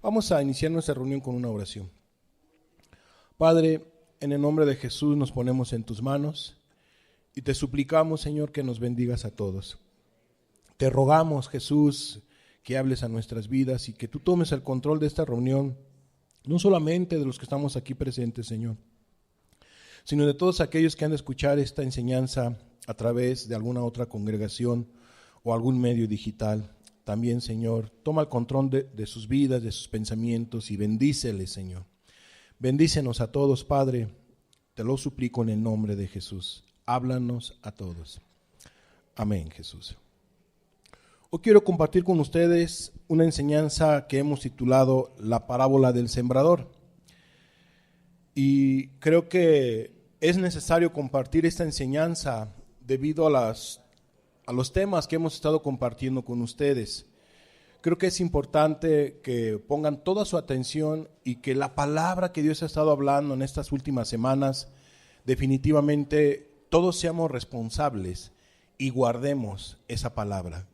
Vamos a iniciar nuestra reunión con una oración. Padre, en el nombre de Jesús nos ponemos en tus manos y te suplicamos, Señor, que nos bendigas a todos. Te rogamos, Jesús, que hables a nuestras vidas y que tú tomes el control de esta reunión, no solamente de los que estamos aquí presentes, Señor, sino de todos aquellos que han de escuchar esta enseñanza a través de alguna otra congregación o algún medio digital. También, Señor, toma el control de sus vidas, de sus pensamientos y bendíceles, Señor. Bendícenos a todos, Padre, te lo suplico en el nombre de Jesús. Háblanos a todos. Amén, Jesús. Hoy quiero compartir con ustedes una enseñanza que hemos titulado La parábola del sembrador. Y creo que es necesario compartir esta enseñanza debido a los temas que hemos estado compartiendo con ustedes. Creo que es importante que pongan toda su atención y que la palabra que Dios ha estado hablando en estas últimas semanas, definitivamente todos seamos responsables y guardemos esa palabra.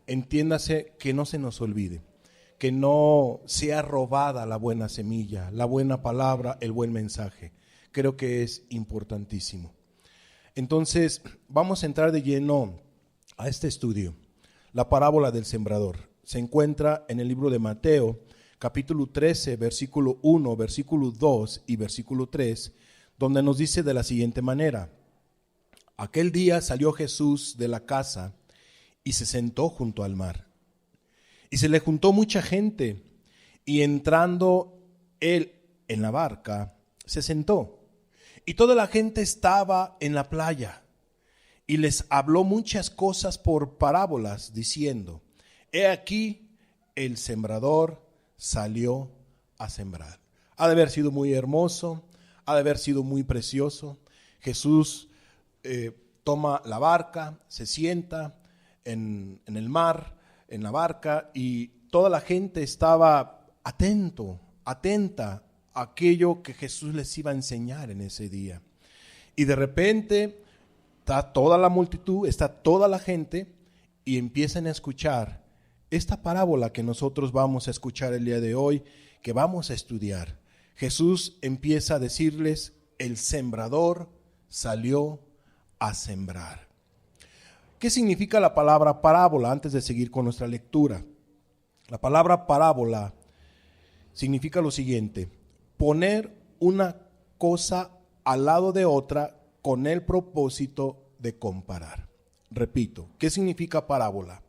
Entiéndase que no se nos olvide, que no sea robada la buena semilla, la buena palabra, el buen mensaje. Creo que es importantísimo. Entonces, vamos a entrar de lleno a este estudio. La parábola del sembrador se encuentra en el libro de Mateo, capítulo 13, versículo 1, versículo 2 y versículo 3, donde nos dice de la siguiente manera: aquel día salió Jesús de la casa y se sentó junto al mar. Y se le juntó mucha gente, y entrando él en la barca, se sentó. Y toda la gente estaba en la playa. Y les habló muchas cosas por parábolas, diciendo: he aquí, el sembrador salió a sembrar. Ha de haber sido muy hermoso, ha de haber sido muy precioso. Jesús toma la barca, se sienta en el mar, en la barca, y toda la gente estaba atenta a aquello que Jesús les iba a enseñar en ese día. Y de repente está toda la multitud, está toda la gente, y empiezan a escuchar esta parábola que nosotros vamos a escuchar el día de hoy, que vamos a estudiar. Jesús empieza a decirles: el sembrador salió a sembrar. ¿Qué significa la palabra parábola? Antes de seguir con nuestra lectura, la palabra parábola significa lo siguiente: poner una cosa al lado de otra con el propósito de comparar. Repito, ¿qué significa parábola?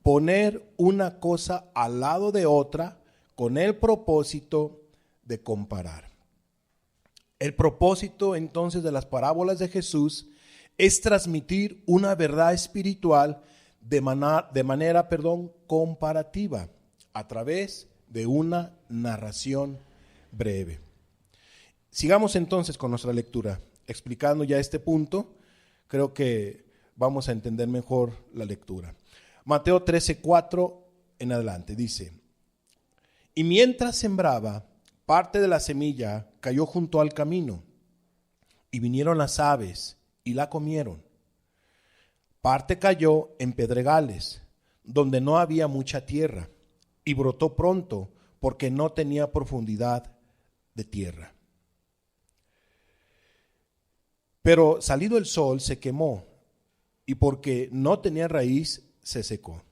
Poner una cosa al lado de otra con el propósito de comparar. El propósito entonces de las parábolas de Jesús es transmitir una verdad espiritual de manera comparativa a través de una narración breve. Sigamos entonces con nuestra lectura. Explicando ya este punto, creo que vamos a entender mejor la lectura. Mateo 13:4 en adelante dice: y mientras sembraba, parte de la semilla cayó junto al camino, y vinieron las aves y la comieron. Parte cayó en pedregales, donde no había mucha tierra, y brotó pronto, porque no tenía profundidad de tierra. Pero salido el sol se quemó, y porque no tenía raíz, se secó.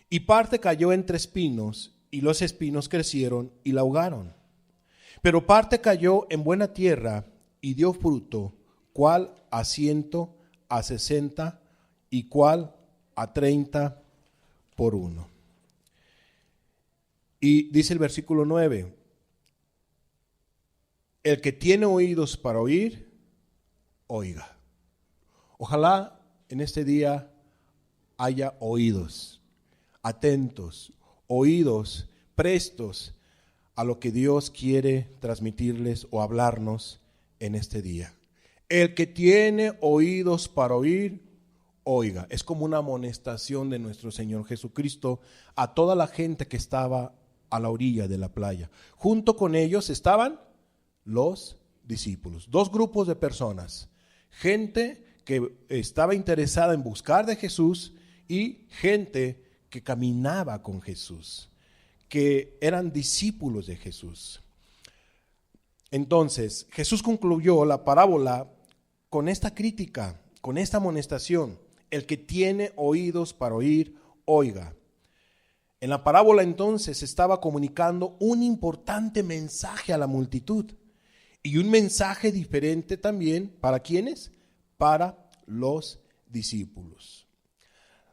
Y parte cayó entre espinos, y los espinos crecieron y la ahogaron. Pero parte cayó en buena tierra, y dio fruto, cuál a 100, a 60, y cuál a 30 por uno. Y dice el versículo 9: el que tiene oídos para oír, oiga. Ojalá en este día haya oídos, atentos, oídos, prestos a lo que Dios quiere transmitirles o hablarnos en este día. El que tiene oídos para oír, oiga. Es como una amonestación de nuestro Señor Jesucristo a toda la gente que estaba a la orilla de la playa. Junto con ellos estaban los discípulos, dos grupos de personas: gente que estaba interesada en buscar de Jesús y gente que caminaba con Jesús. que eran discípulos de Jesús. Entonces, Jesús concluyó la parábola con esta crítica, con esta amonestación: el que tiene oídos para oír, oiga. En la parábola entonces estaba comunicando un importante mensaje a la multitud, y un mensaje diferente también, ¿para quiénes? Para los discípulos.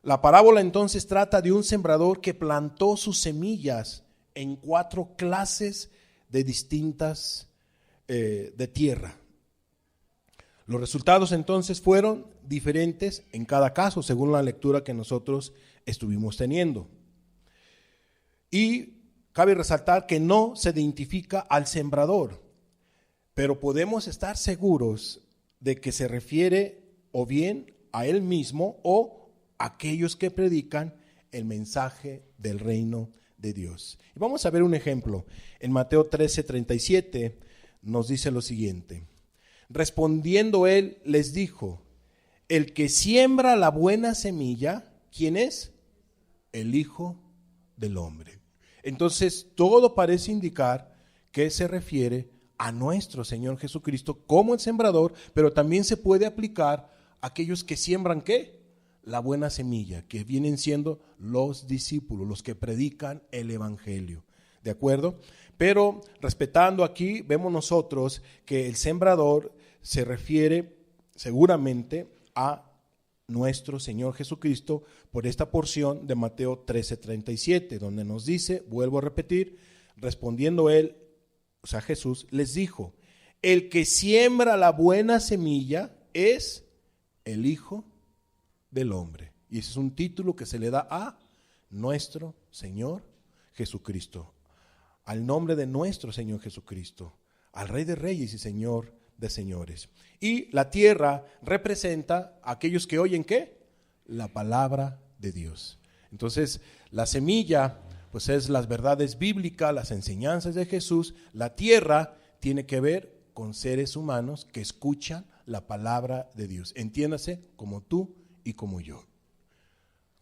La parábola entonces trata de un sembrador que plantó sus semillas en 4 clases de distintas de tierra. Los resultados entonces fueron diferentes en cada caso, según la lectura que nosotros estuvimos teniendo. Y cabe resaltar que no se identifica al sembrador, pero podemos estar seguros de que se refiere o bien a él mismo o a aquellos que predican el mensaje del reino de Dios. Y vamos a ver un ejemplo. En Mateo 13:37 nos dice lo siguiente: respondiendo él les dijo, el que siembra la buena semilla, ¿quién es? El Hijo del Hombre. Entonces todo parece indicar que se refiere a nuestro Señor Jesucristo como el sembrador, pero también se puede aplicar a aquellos que siembran ¿qué? La buena semilla, que vienen siendo los discípulos, los que predican el evangelio. ¿De acuerdo? Pero respetando aquí, vemos nosotros que el sembrador se refiere seguramente a nuestro Señor Jesucristo por esta porción de Mateo 13:37, donde nos dice, vuelvo a repetir, respondiendo él, o sea Jesús, les dijo, el que siembra la buena semilla es el Hijo del Hombre. Y ese es un título que se le da a nuestro Señor Jesucristo, al nombre de nuestro Señor Jesucristo, al Rey de Reyes y Señor de señores. Y la tierra representa a aquellos que oyen ¿qué? La palabra de Dios. Entonces, la semilla pues es las verdades bíblicas, las enseñanzas de Jesús. La tierra tiene que ver con seres humanos que escuchan la palabra de Dios. Entiéndase, como tú y como yo.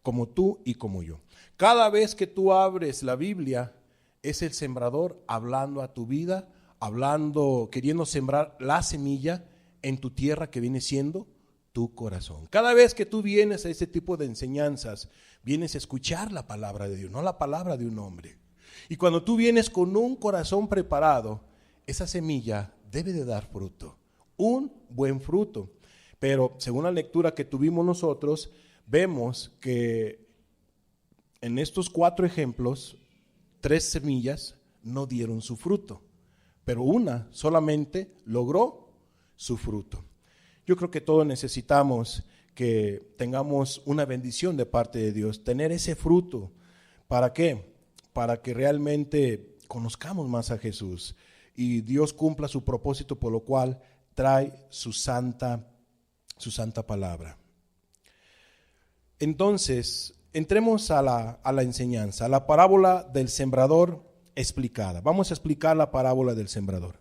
Como tú y como yo. Cada vez que tú abres la Biblia, es el sembrador hablando a tu vida, hablando, queriendo sembrar la semilla en tu tierra que viene siendo tu corazón. Cada vez que tú vienes a este tipo de enseñanzas, vienes a escuchar la palabra de Dios, no la palabra de un hombre. Y cuando tú vienes con un corazón preparado, esa semilla debe de dar fruto, un buen fruto. Pero según la lectura que tuvimos nosotros, vemos que en estos 4 ejemplos, 3 semillas no dieron su fruto, pero una solamente logró su fruto. Yo creo que todos necesitamos que tengamos una bendición de parte de Dios, tener ese fruto. ¿Para qué? Para que realmente conozcamos más a Jesús y Dios cumpla su propósito, por lo cual trae su santa palabra. Entonces, entremos a la enseñanza, a la parábola del sembrador explicada. Vamos a explicar la parábola del sembrador.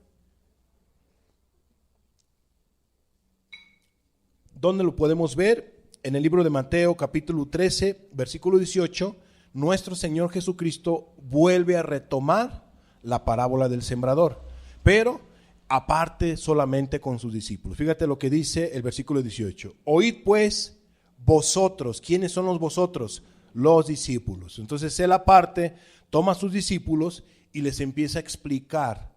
¿Dónde lo podemos ver? En el libro de Mateo, capítulo 13, versículo 18, nuestro Señor Jesucristo vuelve a retomar la parábola del sembrador, pero aparte solamente con sus discípulos. Fíjate lo que dice el versículo 18. Oíd pues vosotros. ¿Quiénes son los vosotros? Los discípulos. Entonces él aparte toma a sus discípulos y les empieza a explicar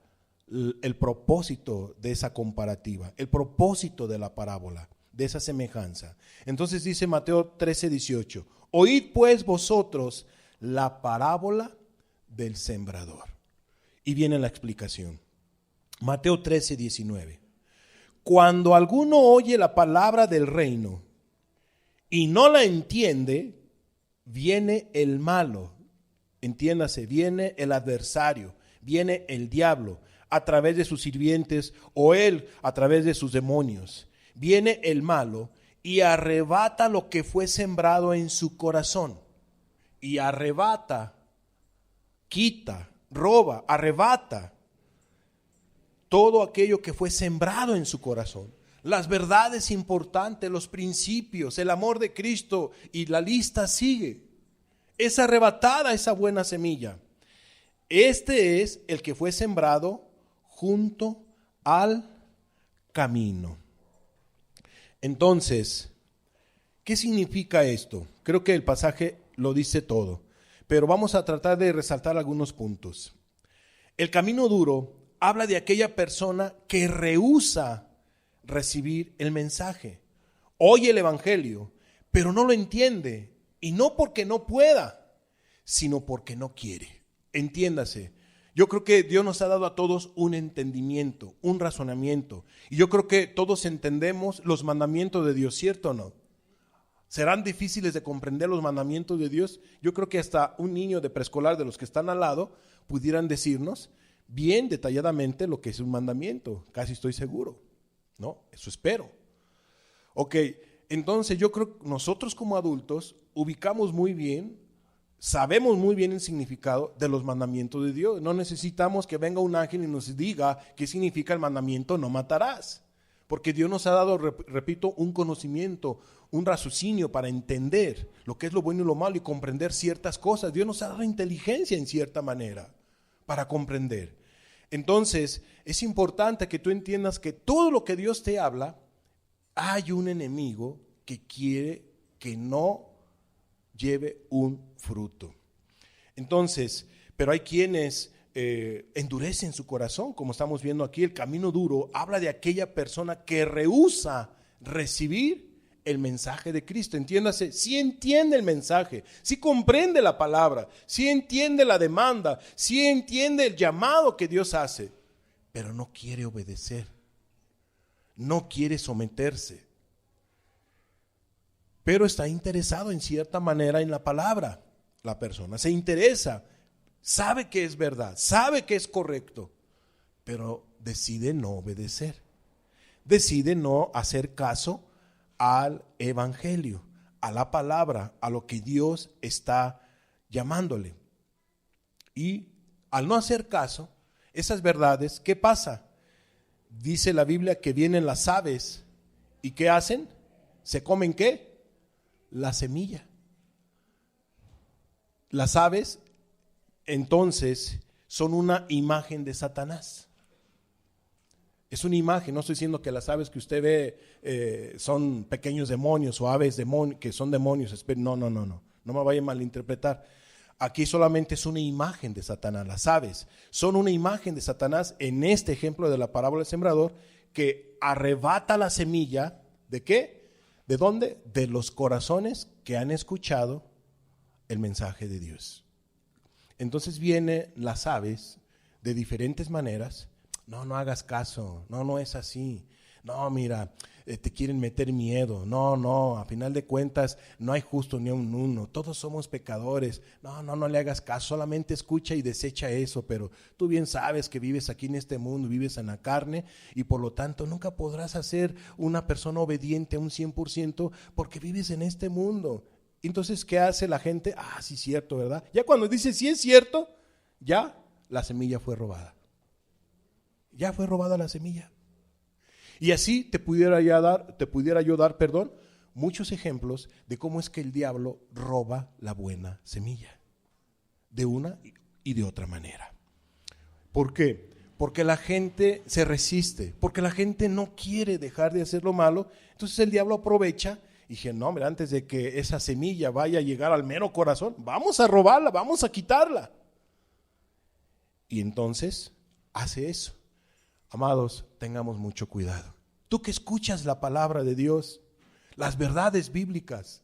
el propósito de esa comparativa, el propósito de la parábola, de esa semejanza. Entonces dice Mateo 13, 18, oíd pues vosotros la parábola del sembrador. Y viene la explicación. Mateo 13, 19. Cuando alguno oye la palabra del reino y no la entiende, viene el malo. Entiéndase, viene el adversario, viene el diablo a través de sus sirvientes o él a través de sus demonios. Viene el malo y arrebata lo que fue sembrado en su corazón. Y arrebata, quita, roba, arrebata todo aquello que fue sembrado en su corazón. Las verdades importantes, los principios, el amor de Cristo, y la lista sigue. Es arrebatada esa buena semilla. Este es el que fue sembrado junto al camino. Entonces, ¿qué significa esto? Creo que el pasaje lo dice todo, pero vamos a tratar de resaltar algunos puntos. El camino duro habla de aquella persona que rehúsa recibir el mensaje, oye el evangelio, pero no lo entiende, y no porque no pueda, sino porque no quiere. Entiéndase, yo creo que Dios nos ha dado a todos un entendimiento, un razonamiento, y yo creo que todos entendemos los mandamientos de Dios, ¿cierto o no? ¿Serán difíciles de comprender los mandamientos de Dios? Yo creo que hasta un niño de preescolar de los que están al lado pudieran decirnos bien detalladamente lo que es un mandamiento, casi estoy seguro, ¿no? Eso espero. Ok, entonces yo creo que nosotros como adultos ubicamos muy bien, sabemos muy bien el significado de los mandamientos de Dios. No necesitamos que venga un ángel y nos diga qué significa el mandamiento no matarás. Porque Dios nos ha dado, repito, un conocimiento, un raciocinio para entender lo que es lo bueno y lo malo y comprender ciertas cosas. Dios nos ha dado inteligencia en cierta manera para comprender. Entonces, es importante que tú entiendas que todo lo que Dios te habla, hay un enemigo que quiere que no lleve un fruto. Entonces, pero hay quienes endurecen su corazón, como estamos viendo aquí. El camino duro habla de aquella persona que rehúsa recibir el mensaje de Cristo. Entiéndase, sí entiende el mensaje, sí comprende la palabra, sí entiende la demanda, sí entiende el llamado que Dios hace, pero no quiere obedecer, no quiere someterse, pero está interesado en cierta manera en la palabra. La persona se interesa, sabe que es verdad, sabe que es correcto, pero decide no obedecer, decide no hacer caso al evangelio, a la palabra, a lo que Dios está llamándole. Y al no hacer caso, esas verdades, ¿qué pasa? Dice la Biblia que vienen las aves y ¿qué hacen? ¿Se comen qué? La semilla. Las aves entonces son una imagen de Satanás. Es una imagen, no estoy diciendo que las aves que usted ve son pequeños demonios o aves que son demonios. No me vaya a malinterpretar. Aquí solamente es una imagen de Satanás. Las aves son una imagen de Satanás en este ejemplo de la parábola del sembrador, que arrebata la semilla, ¿de qué? ¿De dónde? De los corazones que han escuchado el mensaje de Dios. Entonces vienen las aves de diferentes maneras. No hagas caso, no es así. No, mira, te quieren meter miedo. No, a final de cuentas no hay justo ni un uno. Todos somos pecadores. No le hagas caso, solamente escucha y desecha eso. Pero tú bien sabes que vives aquí en este mundo, vives en la carne y por lo tanto nunca podrás ser una persona obediente a un 100% porque vives en este mundo. Entonces, ¿qué hace la gente? Sí, cierto, ¿verdad? Ya cuando dice sí es cierto, ya la semilla fue robada. Ya fue robada la semilla. Y así te pudiera yo dar, muchos ejemplos de cómo es que el diablo roba la buena semilla, de una y de otra manera. ¿Por qué? Porque la gente se resiste, porque la gente no quiere dejar de hacer lo malo. Entonces el diablo aprovecha y dije, no, mira, antes de que esa semilla vaya a llegar al mero corazón, vamos a robarla, vamos a quitarla. Y entonces hace eso. Amados, tengamos mucho cuidado. Tú que escuchas la palabra de Dios, las verdades bíblicas,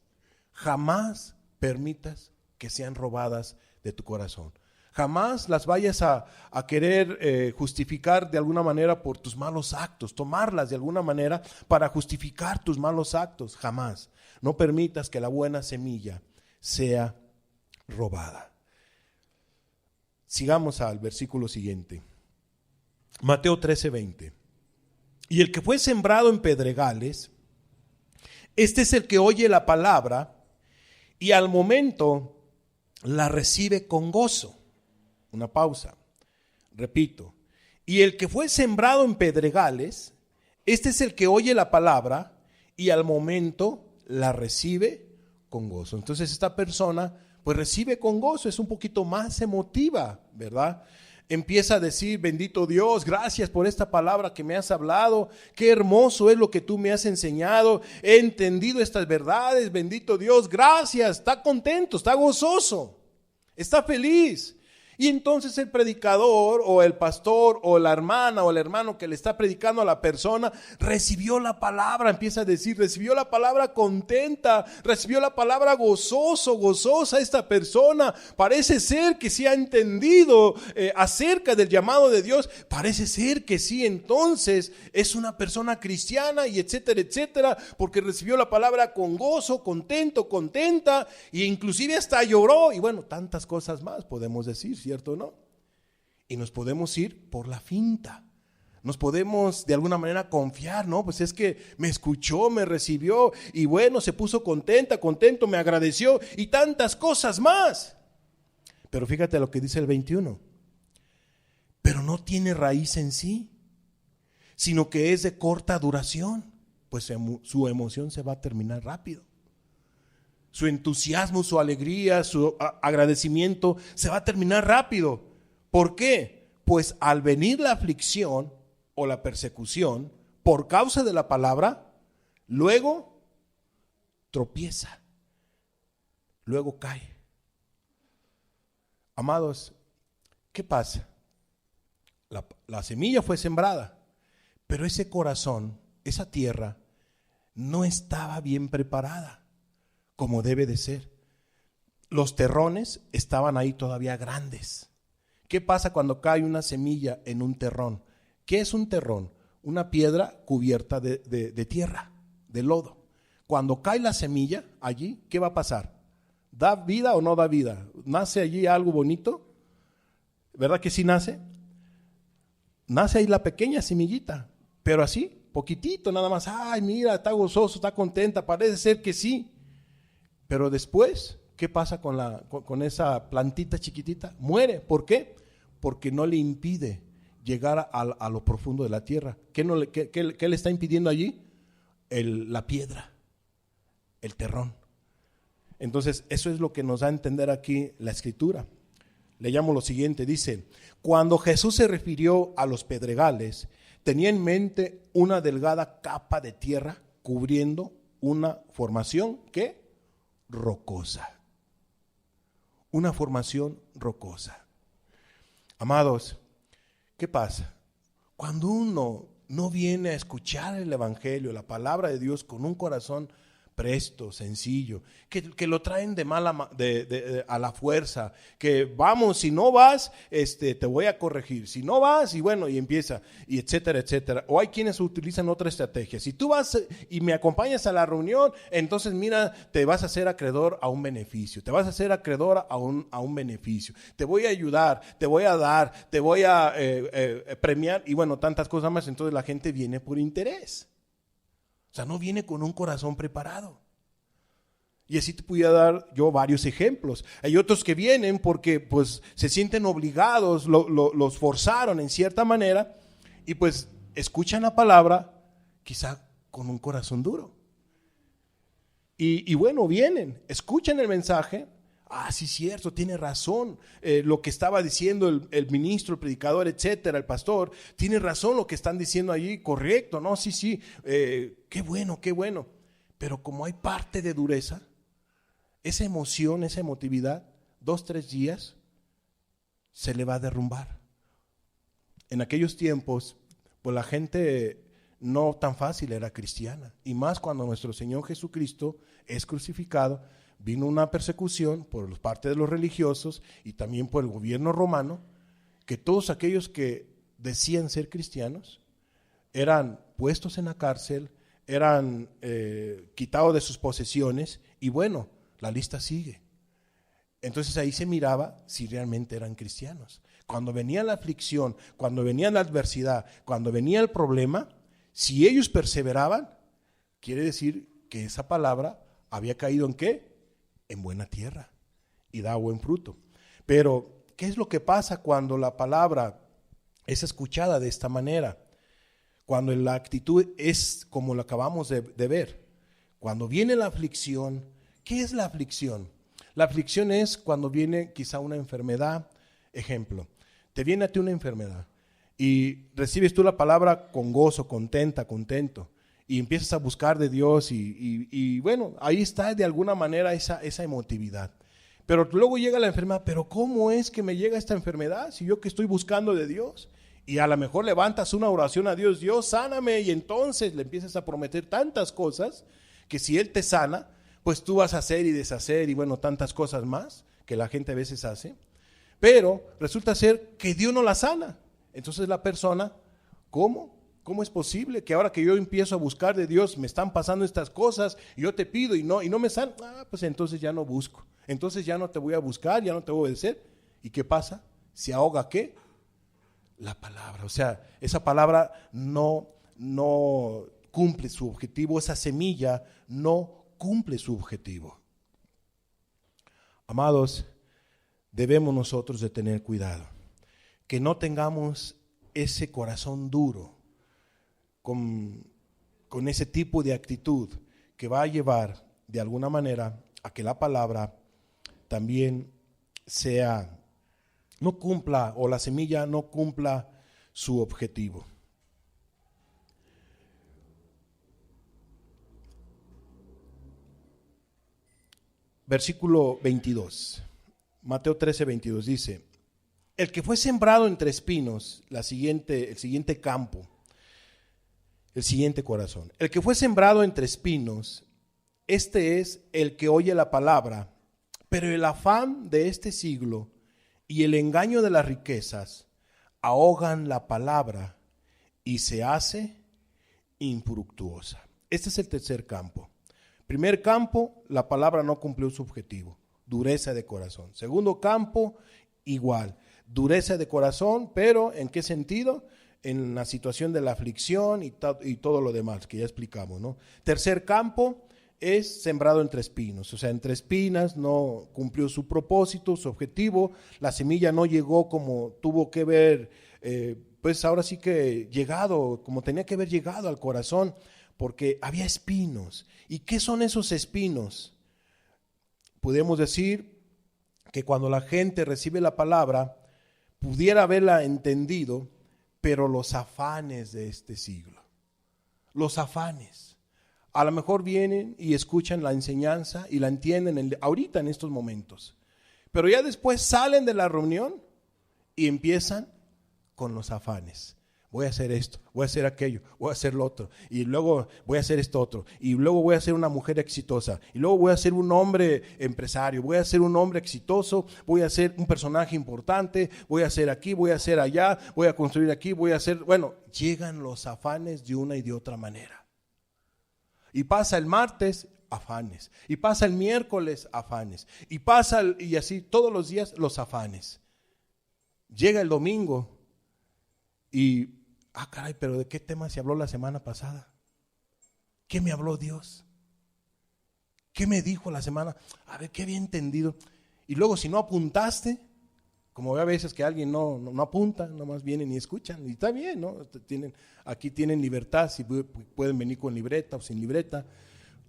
jamás permitas que sean robadas de tu corazón. Jamás las vayas a querer justificar de alguna manera por tus malos actos, tomarlas de alguna manera para justificar tus malos actos. Jamás. No permitas que la buena semilla sea robada. Sigamos al versículo siguiente. Mateo 13:20. Y el que fue sembrado en pedregales, este es el que oye la palabra y al momento la recibe con gozo. Una pausa. Repito. Y el que fue sembrado en pedregales, este es el que oye la palabra y al momento la recibe con gozo. Entonces esta persona pues recibe con gozo, es un poquito más emotiva, ¿verdad? Empieza a decir, bendito Dios, gracias por esta palabra que me has hablado, qué hermoso es lo que tú me has enseñado, he entendido estas verdades, bendito Dios, gracias, está contento, está gozoso, está feliz. Y entonces el predicador o el pastor o la hermana o el hermano que le está predicando a la persona recibió la palabra, empieza a decir, recibió la palabra contenta, recibió la palabra gozosa esta persona. Parece ser que sí ha entendido acerca del llamado de Dios, parece ser que sí, entonces es una persona cristiana y etcétera, etcétera, porque recibió la palabra con gozo, contenta, e inclusive hasta lloró y bueno, tantas cosas más podemos decir, ¿cierto o no? Y nos podemos ir por la finta. Nos podemos de alguna manera confiar, ¿no? Pues es que me escuchó, me recibió y bueno, se puso contento, me agradeció y tantas cosas más. Pero fíjate lo que dice el 21. Pero no tiene raíz en sí, sino que es de corta duración, pues su emoción se va a terminar rápido. Su entusiasmo, su alegría, su agradecimiento se va a terminar rápido. ¿Por qué? Pues al venir la aflicción o la persecución por causa de la palabra, luego tropieza, luego cae. Amados, ¿qué pasa? La semilla fue sembrada, pero ese corazón, esa tierra, no estaba bien preparada como debe de ser. Los terrones estaban ahí todavía grandes. ¿Qué pasa cuando cae una semilla en un terrón? ¿Qué es un terrón? Una piedra cubierta de tierra, de lodo. Cuando cae la semilla allí, ¿qué va a pasar? ¿Da vida o no da vida? ¿Nace allí algo bonito? ¿Verdad que sí nace? Nace ahí la pequeña semillita, pero así, poquitito nada más. Ay, mira, está gozoso, está contenta, parece ser que sí. Pero después, ¿qué pasa con esa plantita chiquitita? Muere. ¿Por qué? Porque no le impide llegar a lo profundo de la tierra. ¿Qué le está impidiendo allí? La piedra, el terrón. Entonces, eso es lo que nos da a entender aquí la Escritura. Leamos lo siguiente, dice, cuando Jesús se refirió a los pedregales, tenía en mente una delgada capa de tierra cubriendo una formación, ¿qué? Rocosa. Una formación rocosa. Amados, ¿qué pasa? Cuando uno no viene a escuchar el evangelio, la palabra de Dios con un corazón presto, sencillo, que lo traen a la fuerza, que vamos, si no vas, te voy a corregir, si no vas, y bueno, y empieza, y etcétera, etcétera. O hay quienes utilizan otra estrategia. Si tú vas y me acompañas a la reunión, entonces mira, te vas a hacer acreedor a un beneficio, te vas a hacer acreedor a un beneficio, te voy a ayudar, te voy a dar, te voy a premiar, y bueno, tantas cosas más. Entonces la gente viene por interés. O sea, no viene con un corazón preparado. Y así te pudiera dar yo varios ejemplos. Hay otros que vienen porque pues se sienten obligados, los forzaron en cierta manera y pues escuchan la palabra quizá con un corazón duro. Y bueno, vienen, escuchan el mensaje. Ah, sí, cierto, tiene razón lo que estaba diciendo el ministro, el predicador, etcétera, el pastor, tiene razón lo que están diciendo allí, correcto, no, sí, qué bueno, pero como hay parte de dureza, esa emoción, esa emotividad, 2-3 días se le va a derrumbar. En aquellos tiempos, pues la gente no tan fácil era cristiana, y más cuando nuestro Señor Jesucristo es crucificado. Vino una persecución por parte de los religiosos y también por el gobierno romano, que todos aquellos que decían ser cristianos eran puestos en la cárcel, eran quitados de sus posesiones y bueno, la lista sigue. Entonces ahí se miraba si realmente eran cristianos. Cuando venía la aflicción, cuando venía la adversidad, cuando venía el problema, si ellos perseveraban, quiere decir que esa palabra había caído ¿en qué? En buena tierra y da buen fruto. Pero, ¿qué es lo que pasa cuando la palabra es escuchada de esta manera? Cuando la actitud es como lo acabamos de ver. Cuando viene la aflicción, ¿qué es la aflicción? La aflicción es cuando viene quizá una enfermedad. Ejemplo, te viene a ti una enfermedad y recibes tú la palabra con gozo, contento, y empiezas a buscar de Dios y bueno, ahí está de alguna manera esa emotividad. Pero luego llega la enfermedad, pero ¿cómo es que me llega esta enfermedad si yo que estoy buscando de Dios? Y a lo mejor levantas una oración a Dios, Dios sáname, y entonces le empiezas a prometer tantas cosas que si Él te sana, pues tú vas a hacer y deshacer y bueno, tantas cosas más que la gente a veces hace. Pero resulta ser que Dios no la sana. Entonces la persona, ¿cómo? ¿Cómo es posible que ahora que yo empiezo a buscar de Dios me están pasando estas cosas y yo te pido y no me sana? Pues entonces ya no busco. Entonces ya no te voy a buscar, ya no te voy a obedecer. ¿Y qué pasa? ¿Se ahoga qué? La palabra. O sea, esa palabra no cumple su objetivo, esa semilla no cumple su objetivo. Amados, debemos nosotros de tener cuidado, que no tengamos ese corazón duro con ese tipo de actitud que va a llevar de alguna manera a que la palabra también no cumpla, o la semilla no cumpla su objetivo. Versículo 22, Mateo 13:22 dice: el que fue sembrado entre espinos, el siguiente campo, el siguiente corazón. El que fue sembrado entre espinos, este es el que oye la palabra, pero el afán de este siglo y el engaño de las riquezas ahogan la palabra y se hace infructuosa. Este es el tercer campo. Primer campo, la palabra no cumplió su objetivo, dureza de corazón. Segundo campo, igual, dureza de corazón, pero ¿en qué sentido? En la situación de la aflicción y todo lo demás que ya explicamos, ¿no? Tercer campo es sembrado entre espinos, o sea, entre espinas, no cumplió su propósito, su objetivo, la semilla no llegó como tuvo que ver, pues ahora sí que llegado, como tenía que haber llegado al corazón, porque había espinos. ¿Y qué son esos espinos? Podemos decir que cuando la gente recibe la palabra, pudiera haberla entendido, pero los afanes de este siglo, los afanes, a lo mejor vienen y escuchan la enseñanza y la entienden ahorita en estos momentos, pero ya después salen de la reunión y empiezan con los afanes. Voy a hacer esto, voy a hacer aquello, voy a hacer lo otro, y luego voy a hacer esto otro, y luego voy a ser una mujer exitosa, y luego voy a ser un hombre empresario, voy a ser un hombre exitoso, voy a ser un personaje importante, voy a hacer aquí, voy a hacer allá, voy a construir aquí, voy a hacer, bueno, llegan los afanes de una y de otra manera. Y pasa el martes, afanes, y pasa el miércoles, afanes, y así todos los días los afanes. Llega el domingo y caray, pero ¿de qué tema se habló la semana pasada? ¿Qué me habló Dios? ¿Qué me dijo la semana? A ver, ¿qué había entendido? Y luego si no apuntaste, como ve a veces que alguien no apunta, nomás vienen y escuchan, y está bien, ¿no? Aquí tienen libertad, si pueden venir con libreta o sin libreta.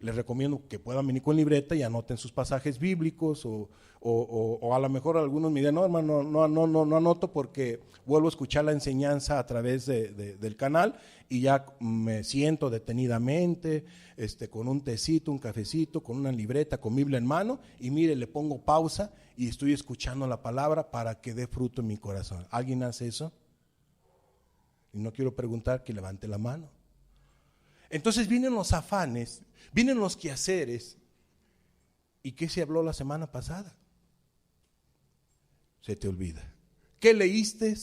Les recomiendo que puedan venir con libreta y anoten sus pasajes bíblicos o a lo mejor algunos me dirán, no hermano, no anoto porque vuelvo a escuchar la enseñanza a través del canal y ya me siento detenidamente, con un tecito, un cafecito, con una libreta, con Biblia en mano y mire, le pongo pausa y estoy escuchando la palabra para que dé fruto en mi corazón. ¿Alguien hace eso? Y no quiero preguntar, que levante la mano. Entonces vienen los afanes, vienen los quehaceres. ¿Y qué se habló la semana pasada? Se te olvida. ¿Qué leíste?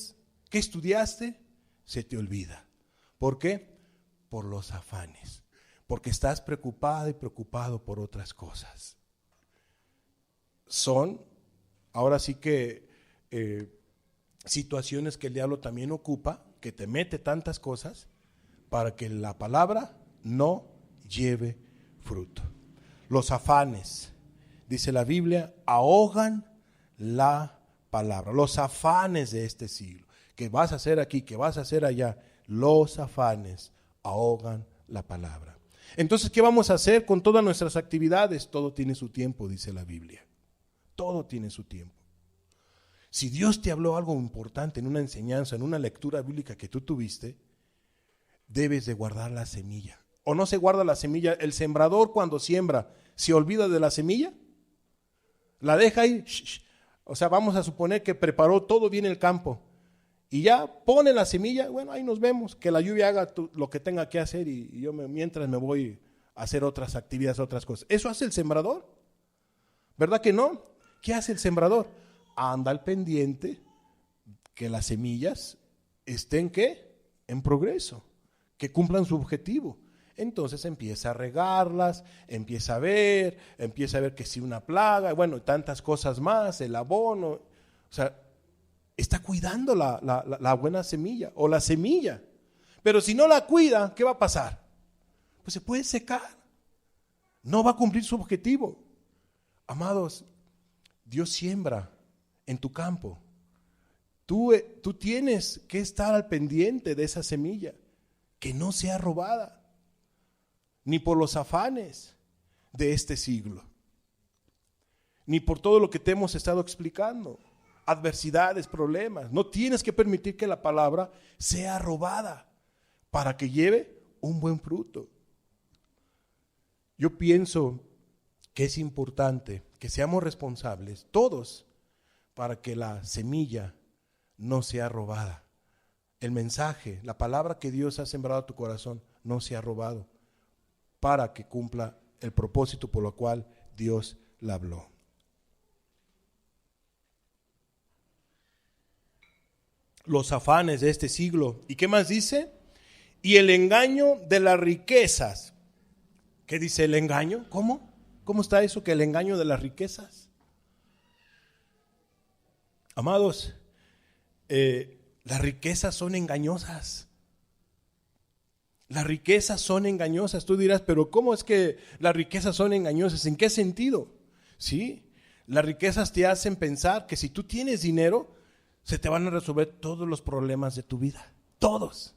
¿Qué estudiaste? Se te olvida. ¿Por qué? Por los afanes. Porque estás preocupada y preocupado por otras cosas. Son, ahora sí que, situaciones que el diablo también ocupa, que te mete tantas cosas, para que la palabra no lleve fruto. Los afanes, dice la Biblia, ahogan la palabra. Los afanes de este siglo, que vas a hacer aquí, que vas a hacer allá, los afanes ahogan la palabra. Entonces, ¿qué vamos a hacer con todas nuestras actividades? Todo tiene su tiempo, dice la Biblia. Todo tiene su tiempo. Si Dios te habló algo importante en una enseñanza, en una lectura bíblica que tú tuviste, debes de guardar la semilla. ¿O no se guarda la semilla? El sembrador cuando siembra, ¿se olvida de la semilla? La deja ahí. O sea, vamos a suponer que preparó todo bien el campo y ya pone la semilla. Bueno, ahí nos vemos, que la lluvia haga lo que tenga que hacer y yo mientras me voy a hacer otras actividades, otras cosas. ¿Eso hace el sembrador? ¿Verdad que no? ¿Qué hace el sembrador? Anda al pendiente que las semillas estén ¿qué? En progreso, que cumplan su objetivo. Entonces empieza a regarlas, empieza a ver que si una plaga, bueno, tantas cosas más, el abono, o sea, está cuidando la buena semilla o la semilla. Pero si no la cuida, ¿qué va a pasar? Pues se puede secar, no va a cumplir su objetivo. Amados, Dios siembra en tu campo. Tú tienes que estar al pendiente de esa semilla, que no sea robada, ni por los afanes de este siglo, ni por todo lo que te hemos estado explicando, adversidades, problemas. No tienes que permitir que la palabra sea robada para que lleve un buen fruto. Yo pienso que es importante que seamos responsables, todos, para que la semilla no sea robada. El mensaje, la palabra que Dios ha sembrado a tu corazón no sea robado, para que cumpla el propósito por lo cual Dios la habló. Los afanes de este siglo. ¿Y qué más dice? Y el engaño de las riquezas. ¿Qué dice el engaño? ¿Cómo? ¿Cómo está eso que el engaño de las riquezas? Amados, las riquezas son engañosas. Las riquezas son engañosas. Tú dirás, pero ¿cómo es que las riquezas son engañosas? ¿En qué sentido? Sí, las riquezas te hacen pensar que si tú tienes dinero, se te van a resolver todos los problemas de tu vida. Todos.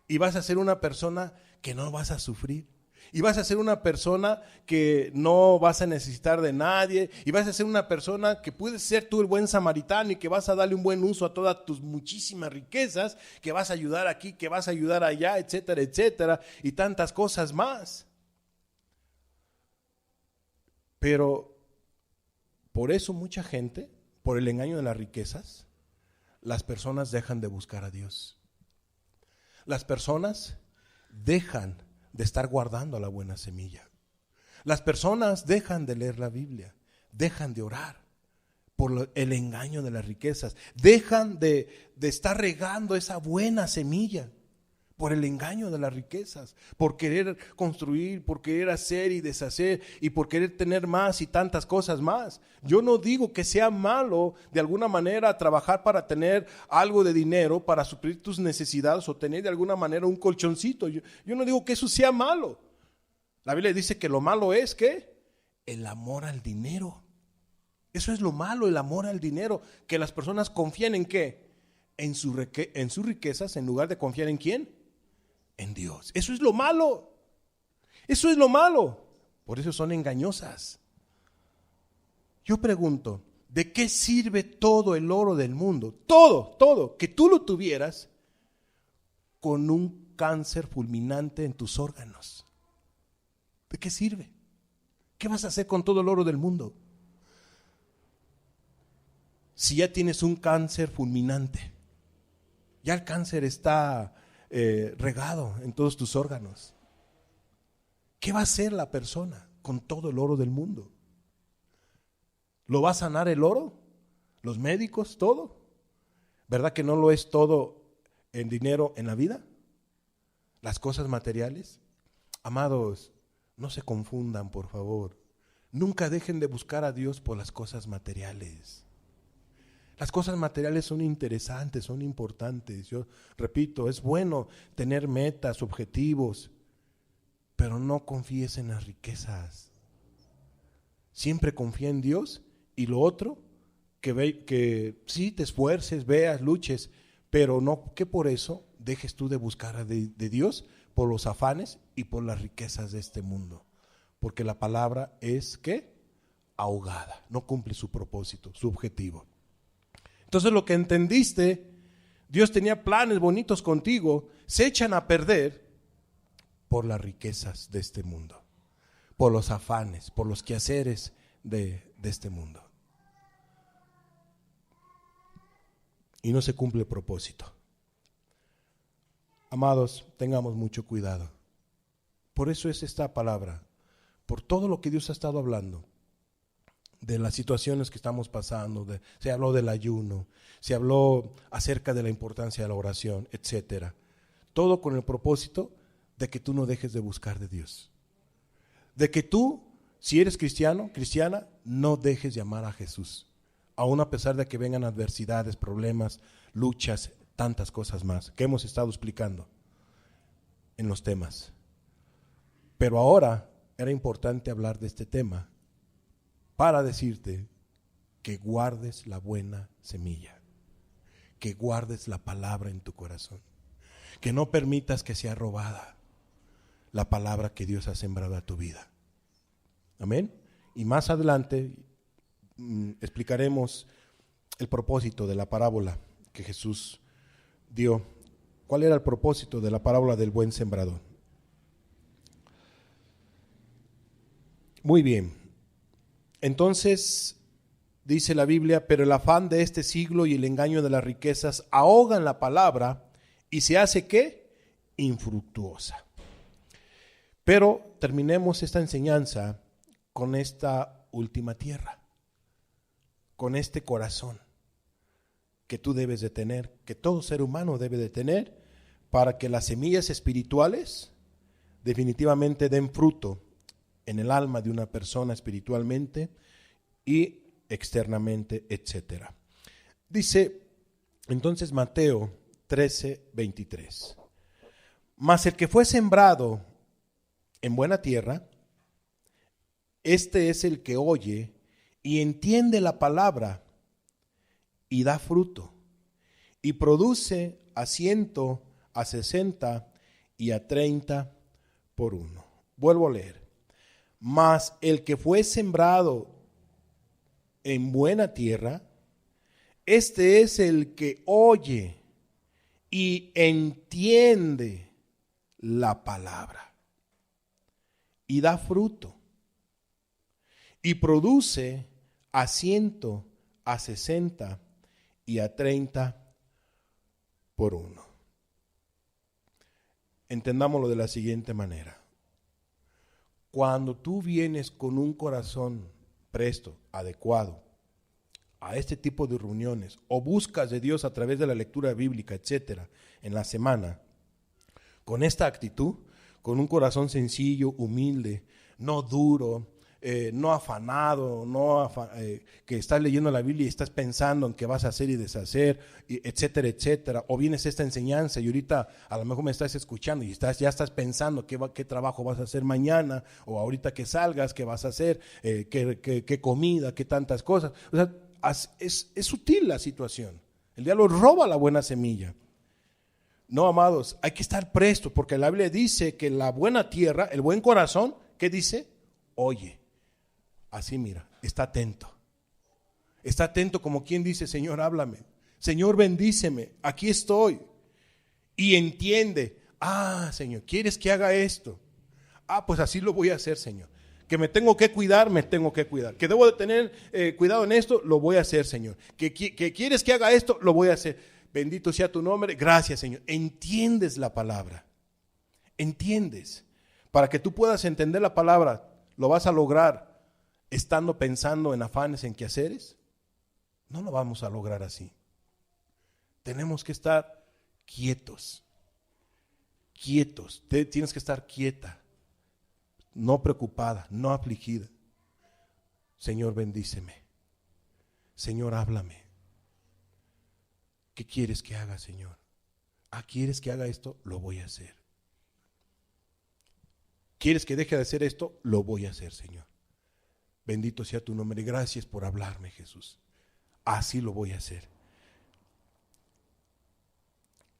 Y vas a ser una persona que no vas a sufrir. Y vas a ser una persona que no vas a necesitar de nadie. Y vas a ser una persona que puedes ser tú el buen samaritano y que vas a darle un buen uso a todas tus muchísimas riquezas, que vas a ayudar aquí, que vas a ayudar allá, etcétera, etcétera, y tantas cosas más. Pero por eso mucha gente, por el engaño de las riquezas, las personas dejan de buscar a Dios. Las personas dejan de estar guardando la buena semilla. Las personas dejan de leer la Biblia, dejan de orar por el engaño de las riquezas, dejan de estar regando esa buena semilla por el engaño de las riquezas, por querer construir, por querer hacer y deshacer y por querer tener más y tantas cosas más. Yo no digo que sea malo de alguna manera trabajar para tener algo de dinero, para suplir tus necesidades o tener de alguna manera un colchoncito. Yo no digo que eso sea malo. La Biblia dice que lo malo es ¿qué? El amor al dinero. Eso es lo malo, el amor al dinero, que las personas confían en ¿qué? En sus riquezas en lugar de confiar en ¿quién? En Dios. Eso es lo malo. Eso es lo malo. Por eso son engañosas. Yo pregunto, ¿de qué sirve todo el oro del mundo? Todo, que tú lo tuvieras con un cáncer fulminante en tus órganos. ¿De qué sirve? ¿Qué vas a hacer con todo el oro del mundo? Si ya tienes un cáncer fulminante, ya el cáncer está regado en todos tus órganos. ¿Qué va a hacer la persona con todo el oro del mundo? ¿Lo va a sanar el oro? ¿Los médicos? ¿Todo? ¿Verdad que no lo es todo en dinero en la vida? ¿Las cosas materiales? Amados, no se confundan, por favor. Nunca dejen de buscar a Dios por las cosas materiales. Las cosas materiales son interesantes, son importantes. Yo repito, es bueno tener metas, objetivos, pero no confíes en las riquezas. Siempre confía en Dios y lo otro, que sí te esfuerces, veas, luches, pero no que por eso dejes tú de buscar de Dios por los afanes y por las riquezas de este mundo. Porque la palabra es ¿qué? ahogada, no cumple su propósito, su objetivo. Entonces lo que entendiste, Dios tenía planes bonitos contigo, se echan a perder por las riquezas de este mundo, por los afanes, por los quehaceres de este mundo. Y no se cumple el propósito. Amados, tengamos mucho cuidado. Por eso es esta palabra, por todo lo que Dios ha estado hablando, de las situaciones que estamos pasando, se habló del ayuno, se habló acerca de la importancia de la oración, etcétera. Todo con el propósito de que tú no dejes de buscar de Dios. De que tú, si eres cristiano, cristiana, no dejes de amar a Jesús. Aún a pesar de que vengan adversidades, problemas, luchas, tantas cosas más que hemos estado explicando en los temas. Pero ahora era importante hablar de este tema para decirte que guardes la buena semilla, que guardes la palabra en tu corazón, que no permitas que sea robada la palabra que Dios ha sembrado a tu vida. Amén. Y más adelante explicaremos el propósito de la parábola que Jesús dio. ¿Cuál era el propósito de la parábola del buen sembrador? Muy bien. Entonces, dice la Biblia, pero el afán de este siglo y el engaño de las riquezas ahogan la palabra y se hace, ¿qué? Infructuosa. Pero terminemos esta enseñanza con esta última tierra, con este corazón que tú debes de tener, que todo ser humano debe de tener, para que las semillas espirituales definitivamente den fruto en el alma de una persona espiritualmente y externamente, etcétera. Dice entonces Mateo 13:23. Mas el que fue sembrado en buena tierra, este es el que oye y entiende la palabra y da fruto, y produce a 100, a 60 y a 30 por uno. Vuelvo a leer. Mas el que fue sembrado en buena tierra, este es el que oye y entiende la palabra y da fruto y produce a 100, a 60 y a 30 por uno. Entendámoslo de la siguiente manera. Cuando tú vienes con un corazón presto, adecuado a este tipo de reuniones, o buscas de Dios a través de la lectura bíblica, etcétera, en la semana, con esta actitud, con un corazón sencillo, humilde, no duro, no afanado, que estás leyendo la Biblia y estás pensando en qué vas a hacer y deshacer, etcétera, etcétera, o vienes a esta enseñanza y ahorita a lo mejor me estás escuchando y ya estás pensando qué trabajo vas a hacer mañana, o ahorita que salgas, qué vas a hacer, qué comida, qué tantas cosas. O sea, es sutil la situación. El diablo roba la buena semilla. No, amados, hay que estar presto, porque la Biblia dice que la buena tierra, el buen corazón, ¿qué dice? Oye. Así mira, está atento. Está atento como quien dice, Señor, háblame. Señor, bendíceme. Aquí estoy. Y entiende. Ah, Señor, ¿quieres que haga esto? Ah, pues así lo voy a hacer, Señor. Que me tengo que cuidar, me tengo que cuidar. Que debo de tener cuidado en esto, lo voy a hacer, Señor. Que quieres que haga esto, lo voy a hacer. Bendito sea tu nombre. Gracias, Señor. Entiendes la palabra. Entiendes. Para que tú puedas entender la palabra, lo vas a lograr estando pensando en afanes, en quehaceres. No lo vamos a lograr así. Tenemos que estar quietos. Quietos. Tienes que estar quieta. No preocupada, no afligida. Señor, bendíceme. Señor, háblame. ¿Qué quieres que haga, Señor? ¿Quieres que haga esto? Lo voy a hacer. ¿Quieres que deje de hacer esto? Lo voy a hacer, Señor. Bendito sea tu nombre. Gracias por hablarme, Jesús. Así lo voy a hacer.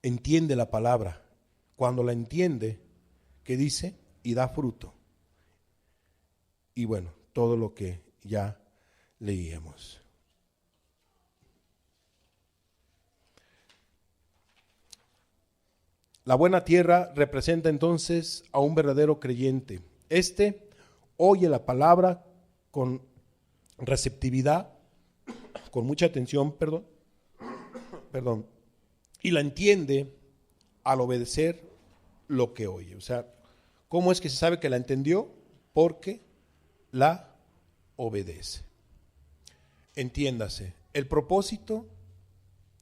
Entiende la palabra. Cuando la entiende, ¿qué dice? Y da fruto. Y bueno, todo lo que ya leíamos. La buena tierra representa entonces a un verdadero creyente. Este oye la palabra con receptividad, con mucha atención, perdón, y la entiende al obedecer lo que oye. O sea, ¿cómo es que se sabe que la entendió? Porque la obedece. Entiéndase, el propósito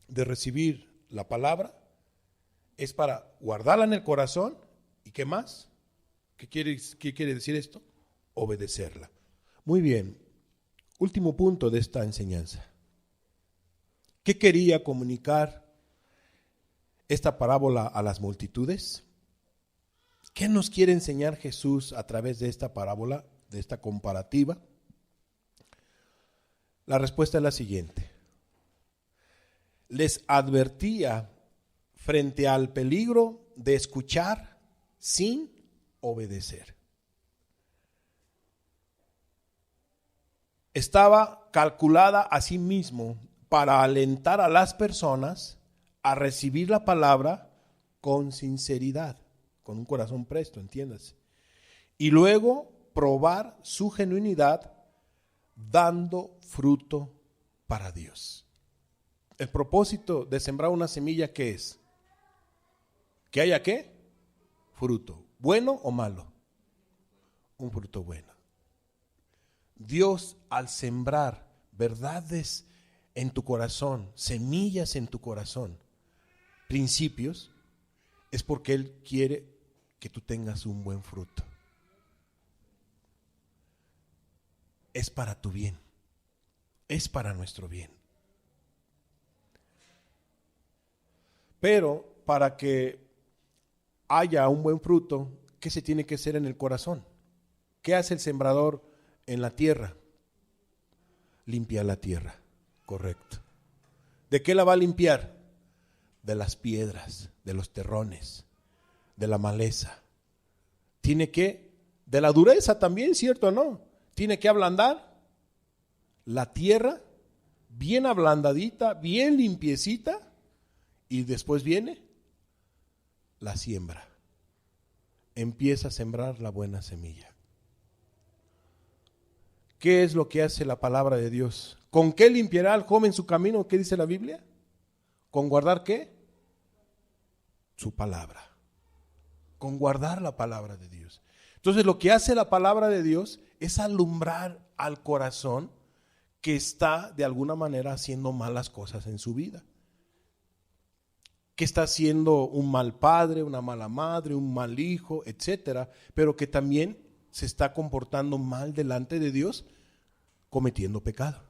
de recibir la palabra es para guardarla en el corazón. ¿Y qué más? ¿Qué quiere decir esto? Obedecerla. Muy bien. Último punto de esta enseñanza. ¿Qué quería comunicar esta parábola a las multitudes? ¿Qué nos quiere enseñar Jesús a través de esta parábola, de esta comparativa? La respuesta es la siguiente. Les advertía frente al peligro de escuchar sin obedecer. Estaba calculada a sí mismo para alentar a las personas a recibir la palabra con sinceridad, con un corazón presto, entiéndase. Y luego probar su genuinidad dando fruto para Dios. El propósito de sembrar una semilla, ¿qué es? ¿Que haya qué? Fruto. ¿Bueno o malo? Un fruto bueno. Dios, al sembrar verdades en tu corazón, semillas en tu corazón, principios, es porque Él quiere que tú tengas un buen fruto. Es para tu bien, es para nuestro bien. Pero para que haya un buen fruto, ¿qué se tiene que hacer en el corazón? ¿Qué hace el sembrador en la tierra? Limpia la tierra, correcto. ¿De qué la va a limpiar? De las piedras, de los terrones, de la maleza. Tiene que, de la dureza también, ¿cierto o no? Tiene que ablandar la tierra, bien ablandadita, bien limpiecita, y después viene la siembra. Empieza a sembrar la buena semilla. ¿Qué es lo que hace la palabra de Dios? ¿Con qué limpiará al joven su camino? ¿Qué dice la Biblia? ¿Con guardar qué? Su palabra. Con guardar la palabra de Dios. Entonces lo que hace la palabra de Dios es alumbrar al corazón que está de alguna manera haciendo malas cosas en su vida. Que está siendo un mal padre, una mala madre, un mal hijo, etcétera, pero que también se está comportando mal delante de Dios, cometiendo pecado.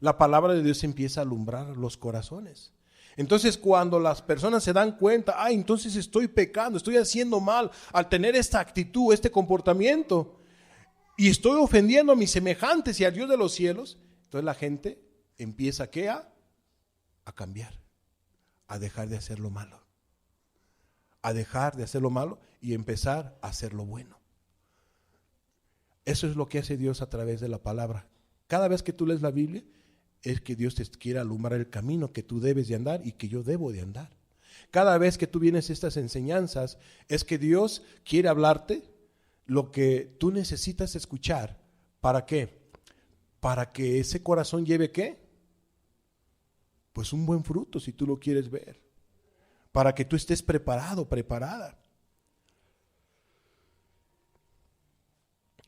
La palabra de Dios empieza a alumbrar los corazones. Entonces, cuando las personas se dan cuenta, entonces estoy pecando, estoy haciendo mal al tener esta actitud, este comportamiento, y estoy ofendiendo a mis semejantes y al Dios de los cielos, entonces la gente empieza ¿qué? A cambiar, a dejar de hacer lo malo, y empezar a hacer lo bueno. Eso es lo que hace Dios a través de la palabra. Cada vez que tú lees la Biblia, es que Dios te quiere alumbrar el camino que tú debes de andar y que yo debo de andar. Cada vez que tú vienes a estas enseñanzas, es que Dios quiere hablarte lo que tú necesitas escuchar. ¿Para qué? Para que ese corazón lleve ¿qué? Pues un buen fruto, si tú lo quieres ver. Para que tú estés preparado, preparada.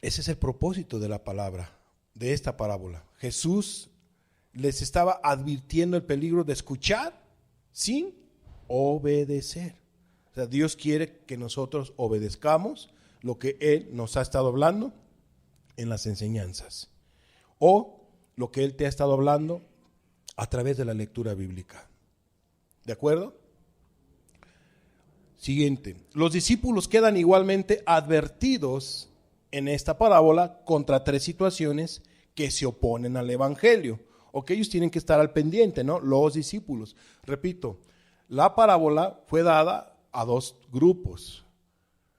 Ese es el propósito de la palabra, de esta parábola. Jesús les estaba advirtiendo el peligro de escuchar sin obedecer. O sea, Dios quiere que nosotros obedezcamos lo que Él nos ha estado hablando en las enseñanzas, o lo que Él te ha estado hablando a través de la lectura bíblica. ¿De acuerdo? Siguiente. Los discípulos quedan igualmente advertidos en esta parábola contra tres situaciones que se oponen al evangelio, o que ellos tienen que estar al pendiente, ¿no? Los discípulos. Repito, la parábola fue dada a dos grupos,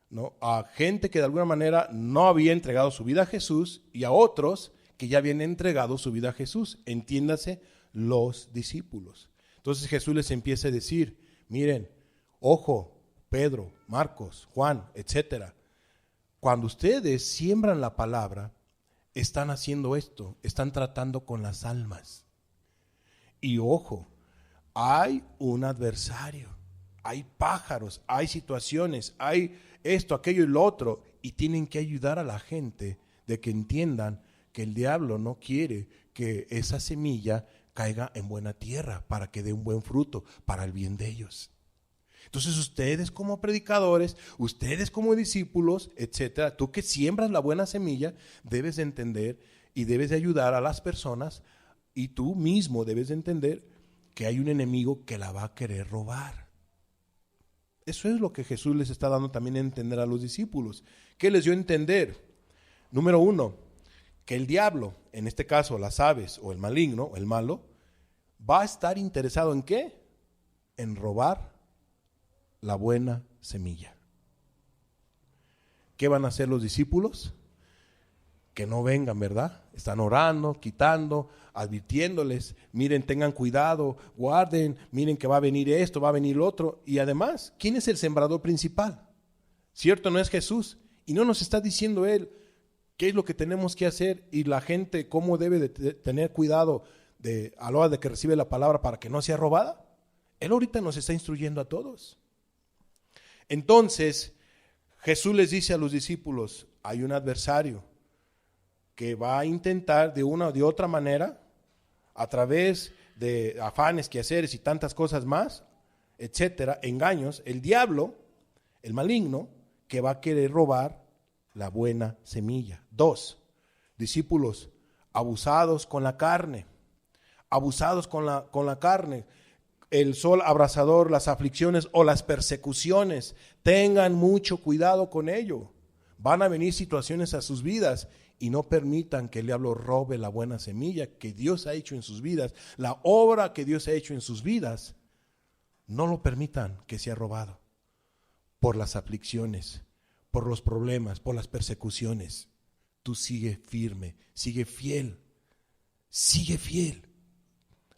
¿no? A gente que de alguna manera no había entregado su vida a Jesús y a otros que ya habían entregado su vida a Jesús, entiéndase, los discípulos. Entonces Jesús les empieza a decir, miren, ojo, Pedro, Marcos, Juan, etcétera. Cuando ustedes siembran la palabra, están haciendo esto, están tratando con las almas. Y ojo, hay un adversario, hay pájaros, hay situaciones, hay esto, aquello y lo otro, y tienen que ayudar a la gente de que entiendan que el diablo no quiere que esa semilla caiga en buena tierra para que dé un buen fruto para el bien de ellos. Entonces ustedes como predicadores, ustedes como discípulos, etcétera, tú que siembras la buena semilla, debes de entender y debes de ayudar a las personas, y tú mismo debes de entender que hay un enemigo que la va a querer robar. Eso es lo que Jesús les está dando también a entender a los discípulos. ¿Qué les dio a entender? Número 1, que el diablo, en este caso las aves o el maligno, o el malo, va a estar interesado ¿en qué? En robar la buena semilla. ¿Qué van a hacer los discípulos? Que no vengan, ¿verdad? Están orando, quitando, advirtiéndoles, miren, tengan cuidado, guarden, miren que va a venir esto, va a venir lo otro. Y además, ¿quién es el sembrador principal? ¿Cierto? No es Jesús. Y no nos está diciendo Él qué es lo que tenemos que hacer y la gente cómo debe de tener cuidado a la hora de que recibe la palabra para que no sea robada. Él ahorita nos está instruyendo a todos. Entonces, Jesús les dice a los discípulos, hay un adversario que va a intentar de una o de otra manera, a través de afanes, quehaceres y tantas cosas más, etcétera, engaños, el diablo, el maligno, que va a querer robar la buena semilla. 2, discípulos abusados con la carne, el sol abrasador, las aflicciones o las persecuciones, tengan mucho cuidado con ello. Van a venir situaciones a sus vidas y no permitan que el diablo robe la buena semilla que Dios ha hecho en sus vidas, la obra que Dios ha hecho en sus vidas. No lo permitan que sea robado por las aflicciones, por los problemas, por las persecuciones. Tú sigue firme, sigue fiel,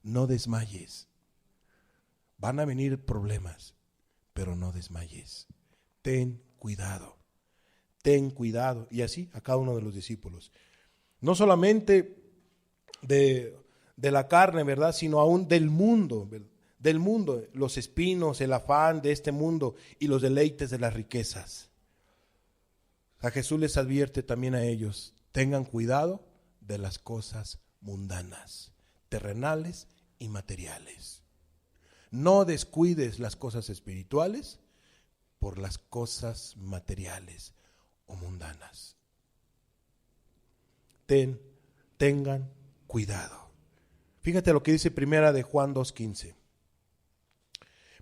no desmayes. Van a venir problemas, pero no desmayes. Ten cuidado. Y así a cada uno de los discípulos. No solamente de la carne, ¿verdad? Sino aún del mundo, ¿verdad? Del mundo, los espinos, el afán de este mundo y los deleites de las riquezas. A Jesús les advierte también a ellos, tengan cuidado de las cosas mundanas, terrenales y materiales. No descuides las cosas espirituales por las cosas materiales o mundanas. Tengan cuidado. Fíjate lo que dice Primera de Juan 2:15.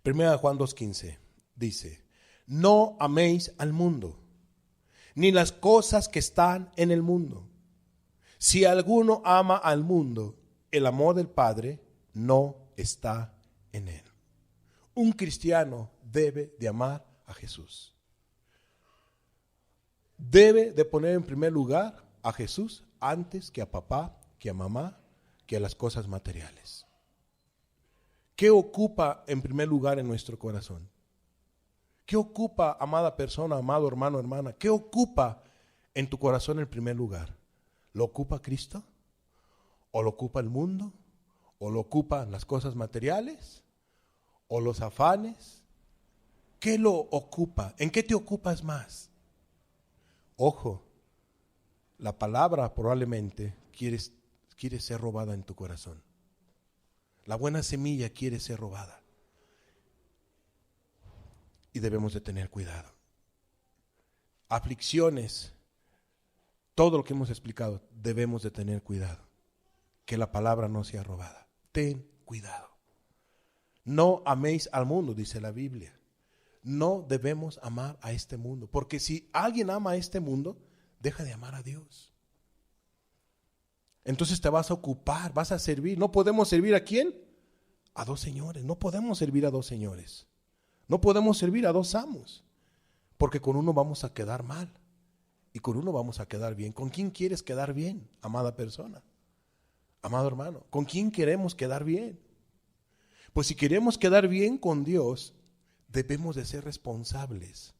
Primera de Juan 2:15 dice, no améis al mundo, ni las cosas que están en el mundo. Si alguno ama al mundo, el amor del Padre no está en él. Un cristiano debe de amar a Jesús. Debe de poner en primer lugar a Jesús antes que a papá, que a mamá, que a las cosas materiales. ¿Qué ocupa en primer lugar en nuestro corazón? ¿Qué ocupa, amada persona, amado hermano, hermana? ¿Qué ocupa en tu corazón en primer lugar? ¿Lo ocupa Cristo? ¿O lo ocupa el mundo? ¿O lo ocupan las cosas materiales? ¿O los afanes? ¿Qué lo ocupa? ¿En qué te ocupas más? Ojo, la palabra probablemente quiere ser robada en tu corazón. La buena semilla quiere ser robada. Y debemos de tener cuidado. Aflicciones, todo lo que hemos explicado, debemos de tener cuidado. Que la palabra no sea robada. Ten cuidado. No améis al mundo, dice la Biblia. No debemos amar a este mundo. Porque si alguien ama a este mundo, deja de amar a Dios. Entonces te vas a ocupar, vas a servir. No podemos servir ¿a quién? A dos señores. No podemos servir a dos señores. No podemos servir a dos amos. Porque con uno vamos a quedar mal. y con uno vamos a quedar bien. ¿Con quién quieres quedar bien, amada persona? Amado hermano, ¿con quién queremos quedar bien? Pues si queremos quedar bien con Dios, debemos de ser responsables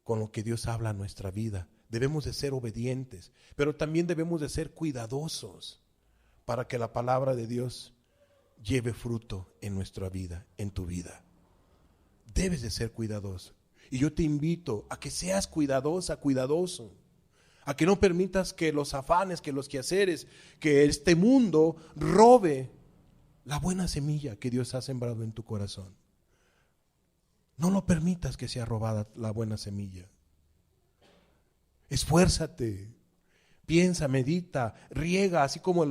con lo que Dios habla en nuestra vida. Debemos de ser obedientes, pero también debemos de ser cuidadosos para que la palabra de Dios lleve fruto en nuestra vida, en tu vida. Debes de ser cuidadoso. Y yo te invito a que seas cuidadosa, cuidadoso. A que no permitas que los afanes, que los quehaceres, que este mundo robe la buena semilla que Dios ha sembrado en tu corazón. No lo permitas que sea robada la buena semilla. Esfuérzate, piensa, medita, riega, así como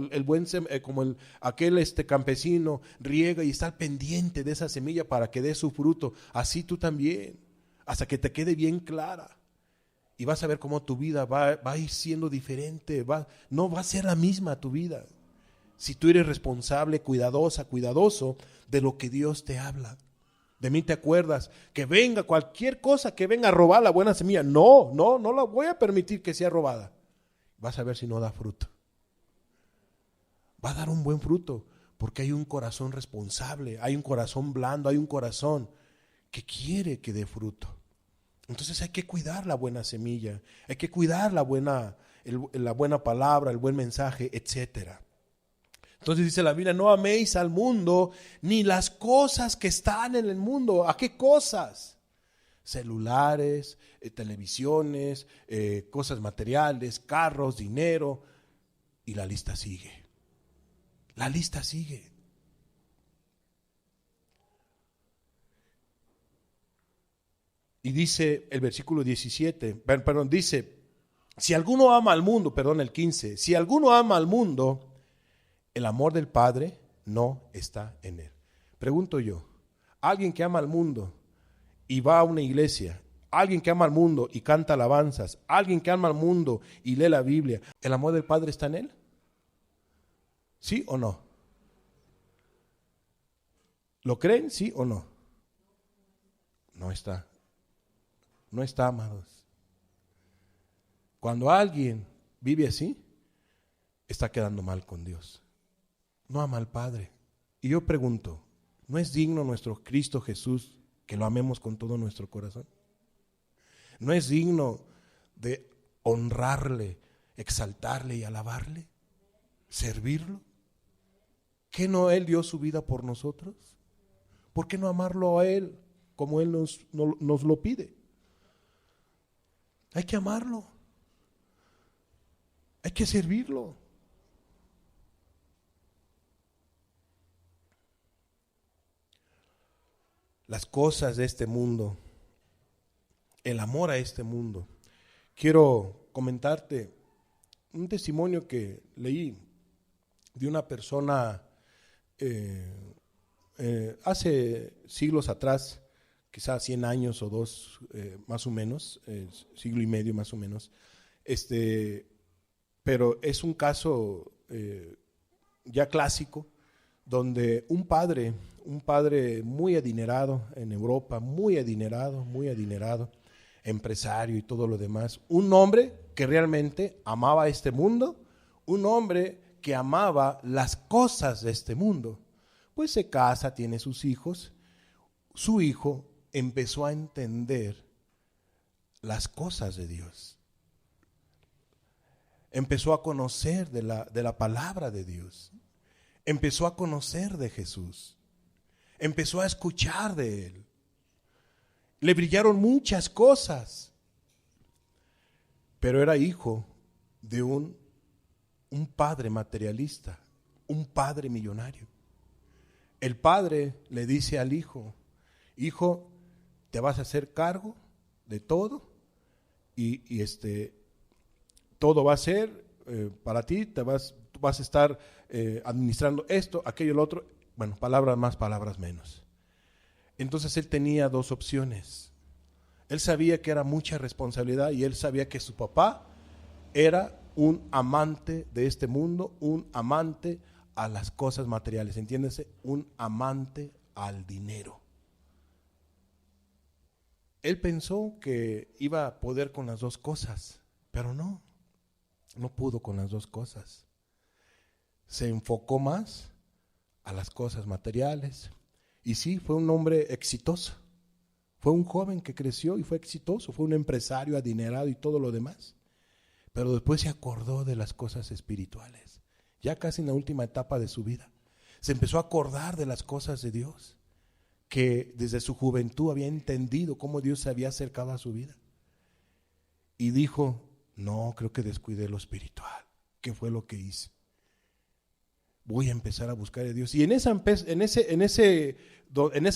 aquel campesino riega y está al pendiente de esa semilla para que dé su fruto. Así tú también, hasta que te quede bien clara. Y vas a ver cómo tu vida va a ir siendo diferente, no va a ser la misma tu vida. Si tú eres responsable, cuidadosa, cuidadoso de lo que Dios te habla. De mí te acuerdas, que venga cualquier cosa que venga a robar la buena semilla. No la voy a permitir que sea robada. Vas a ver si no da fruto. Va a dar un buen fruto, porque hay un corazón responsable, hay un corazón blando, hay un corazón que quiere que dé fruto. Entonces hay que cuidar la buena semilla, hay que cuidar la buena palabra, el buen mensaje, etcétera. Entonces dice la Biblia, no améis al mundo ni las cosas que están en el mundo. ¿A qué cosas? Celulares, televisiones, cosas materiales, carros, dinero, y la lista sigue. La lista sigue. Y dice el versículo 17, dice, si alguno ama al mundo, el 15, si alguno ama al mundo, el amor del Padre no está en él. Pregunto yo, alguien que ama al mundo y va a una iglesia, alguien que ama al mundo y canta alabanzas, alguien que ama al mundo y lee la Biblia, ¿el amor del Padre está en él? ¿Sí o no? ¿Lo creen? ¿Sí o no? No está. No está, amados. Cuando alguien vive así, está quedando mal con Dios. No ama al Padre. Y yo pregunto, ¿no es digno nuestro Cristo Jesús que lo amemos con todo nuestro corazón? ¿No es digno de honrarle, exaltarle y alabarle? ¿Servirlo? ¿Qué no Él dio su vida por nosotros? ¿Por qué no amarlo a Él como Él nos lo pide? Hay que amarlo. Hay que servirlo. Las cosas de este mundo, el amor a este mundo. Quiero comentarte un testimonio que leí de una persona hace siglos atrás, quizás 100 años o dos, más o menos, siglo y medio más o menos, pero es un caso ya clásico, donde un padre muy adinerado en Europa, muy adinerado, empresario y todo lo demás, un hombre que realmente amaba este mundo, un hombre que amaba las cosas de este mundo, pues se casa, tiene sus hijos, su hijo empezó a entender las cosas de Dios, empezó a conocer de la palabra de Dios, empezó a conocer de Jesús, empezó a escuchar de Él. Le brillaron muchas cosas, pero era hijo de un padre materialista, un padre millonario. El padre le dice al hijo, hijo, te vas a hacer cargo de todo y todo va a ser para ti, tú vas a estar administrando esto, aquello, lo otro, bueno, palabras más, palabras menos. Entonces él tenía dos opciones. Él sabía que era mucha responsabilidad y él sabía que su papá era un amante de este mundo, un amante a las cosas materiales, entiéndese, un amante al dinero. Él pensó que iba a poder con las dos cosas, Pero no pudo con las dos cosas. Se enfocó más a las cosas materiales. Y sí, fue un hombre exitoso. Fue un joven que creció y fue exitoso. Fue un empresario adinerado y todo lo demás. Pero después se acordó de las cosas espirituales. Ya casi en la última etapa de su vida. Se empezó a acordar de las cosas de Dios. Que desde su juventud había entendido cómo Dios se había acercado a su vida. Y dijo, no, creo que descuidé lo espiritual. ¿Qué fue lo que hice? Voy a empezar a buscar a Dios. Y en esa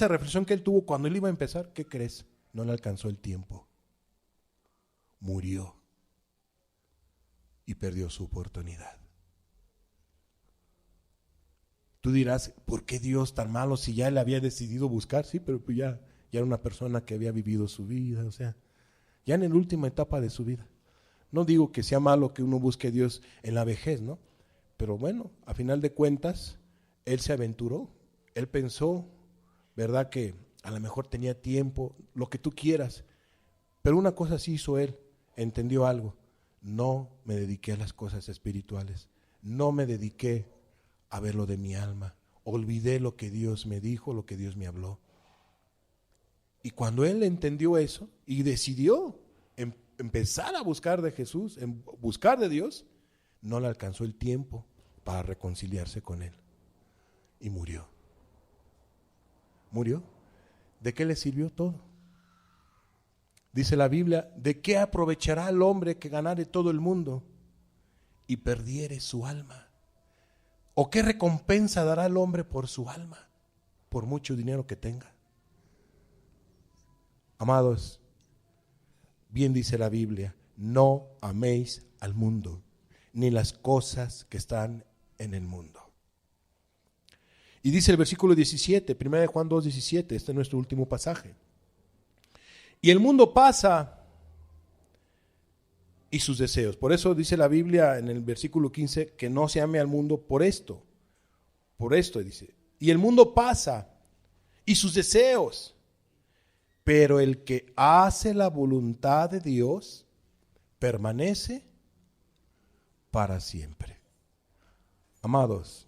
reflexión que él tuvo cuando él iba a empezar, ¿qué crees? No le alcanzó el tiempo. Murió. Y perdió su oportunidad. Tú dirás, ¿por qué Dios tan malo si ya él había decidido buscar? Sí, pero pues ya era una persona que había vivido su vida, o sea, ya en la última etapa de su vida. No digo que sea malo que uno busque a Dios en la vejez, ¿no? Pero bueno, a final de cuentas, él se aventuró, él pensó, ¿verdad? Que a lo mejor tenía tiempo, lo que tú quieras, pero una cosa sí hizo él, entendió algo, no me dediqué a las cosas espirituales, no me dediqué a ver lo de mi alma, olvidé lo que Dios me dijo, lo que Dios me habló. Y cuando él entendió eso y decidió empezar a buscar de Jesús, buscar de Dios, no le alcanzó el tiempo para reconciliarse con él. Y murió. Murió. ¿De qué le sirvió todo? Dice la Biblia, ¿de qué aprovechará el hombre que ganare todo el mundo y perdiere su alma? ¿O qué recompensa dará el hombre por su alma, por mucho dinero que tenga? Amados, bien dice la Biblia, no améis al mundo, ni las cosas que están en el mundo. Y dice el versículo 17, 1 Juan 2:17, este es nuestro último pasaje. Y el mundo pasa y sus deseos. Por eso dice la Biblia en el versículo 15 que no se ame al mundo por esto. Por esto dice. Y el mundo pasa y sus deseos. Pero el que hace la voluntad de Dios permanece para siempre. Amados,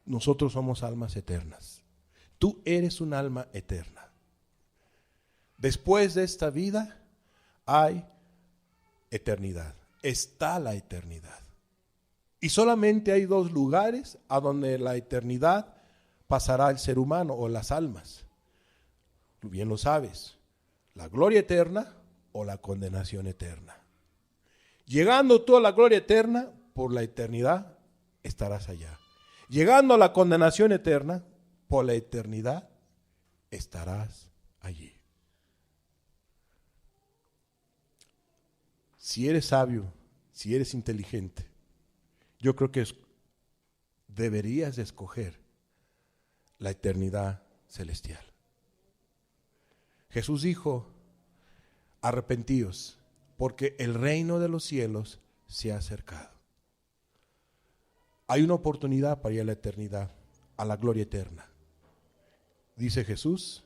nosotros somos almas eternas. Tú eres un alma eterna. Después de esta vida hay eternidad. Está la eternidad. Y solamente hay dos lugares a donde la eternidad pasará el ser humano o las almas. Tú bien lo sabes. La gloria eterna o la condenación eterna. Llegando tú a la gloria eterna, por la eternidad estarás allá. Llegando a la condenación eterna, por la eternidad estarás allí. Si eres sabio, si eres inteligente, yo creo que deberías de escoger la eternidad celestial. Jesús dijo, arrepentíos, porque el reino de los cielos se ha acercado. Hay una oportunidad para ir a la eternidad, a la gloria eterna. Dice Jesús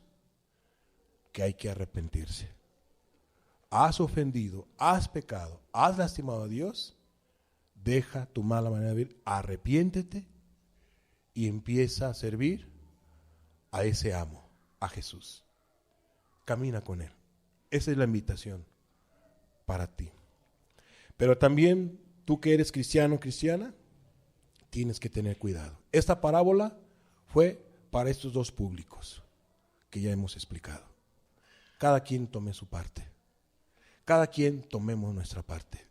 que hay que arrepentirse. Has ofendido, has pecado, has lastimado a Dios, deja tu mala manera de vivir, arrepiéntete y empieza a servir a ese amo, a Jesús. Camina con Él. Esa es la invitación para ti. Pero también tú que eres cristiano, cristiana, tienes que tener cuidado. Esta parábola fue para estos dos públicos que ya hemos explicado. Cada quien tome su parte. Cada quien tomemos nuestra parte.